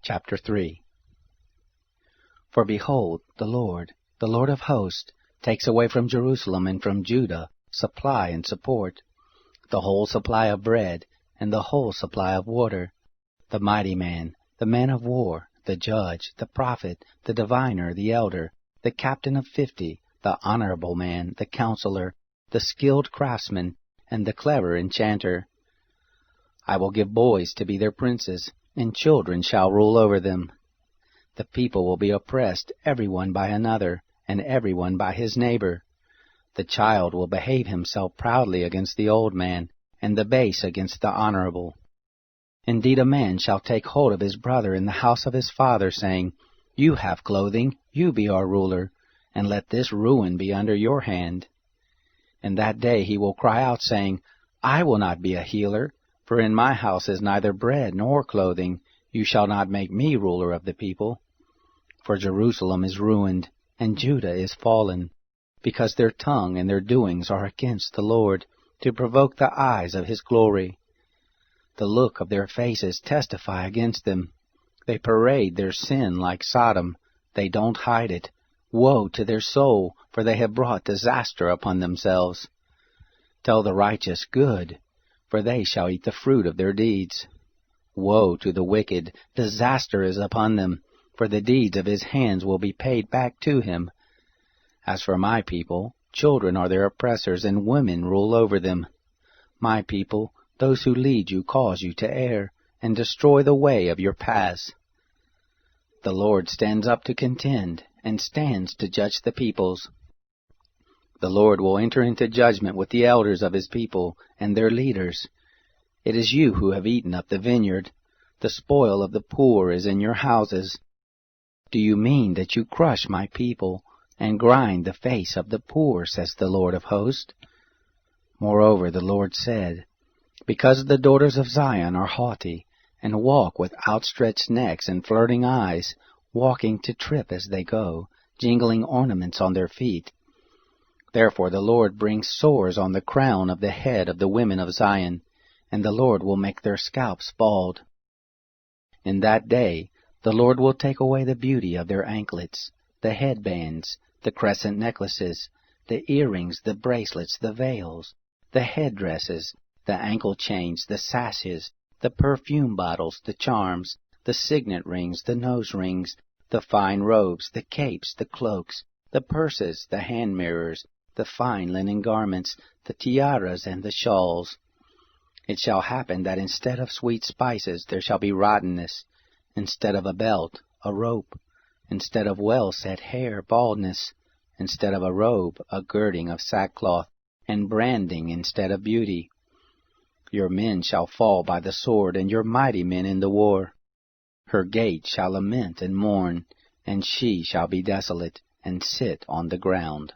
Chapter 3. For behold, the Lord of hosts, takes away from Jerusalem and from Judah supply and support, the whole supply of bread and the whole supply of water, the mighty man, the man of war, the judge, the prophet, the diviner, the elder, the captain of 50, the honorable man, the counselor, the skilled craftsman, and the clever enchanter. I will give boys to be their princes, and children shall rule over them. The people will be oppressed, every one by another, and every one by his neighbor. The child will behave himself proudly against the old man, and the base against the honorable. Indeed, a man shall take hold of his brother in the house of his father, saying, You have clothing, you be our ruler, and let this ruin be under your hand. In that day he will cry out, saying, I will not be a healer, for in my house is neither bread nor clothing. You shall not make me ruler of the people. For Jerusalem is ruined, and Judah is fallen, because their tongue and their doings are against the Lord, to provoke the eyes of his glory. The look of their faces testify against them. They parade their sin like Sodom. They don't hide it. Woe to their soul, for they have brought disaster upon themselves. Tell the righteous good, for they shall eat the fruit of their deeds. Woe to the wicked, disaster is upon them, for the deeds of his hands will be paid back to him. As for my people, children are their oppressors, and women rule over them. My people, those who lead you cause you to err, and destroy the way of your paths. The Lord stands up to contend, and stands to judge the peoples. The Lord will enter into judgment with the elders of his people, and their leaders. It is you who have eaten up the vineyard. The spoil of the poor is in your houses. Do you mean that you crush my people, and grind the face of the poor, says the Lord of hosts? Moreover, the Lord said, Because the daughters of Zion are haughty, and walk with outstretched necks and flirting eyes, walking to trip as they go, jingling ornaments on their feet. Therefore the Lord brings sores on the crown of the head of the women of Zion, and the Lord will make their scalps bald. In that day the Lord will take away the beauty of their anklets, the headbands, the crescent necklaces, the earrings, the bracelets, the veils, the headdresses, the ankle chains, the sashes, the perfume bottles, the charms, the signet rings, the nose rings, the fine robes, the capes, the cloaks, the purses, the hand mirrors, the fine linen garments, the tiaras, and the shawls. It shall happen that instead of sweet spices there shall be rottenness, instead of a belt, a rope, instead of well-set hair, baldness, instead of a robe, a girding of sackcloth, and branding instead of beauty. Your men shall fall by the sword, and your mighty men in the war. Her gate shall lament and mourn, and she shall be desolate, and sit on the ground.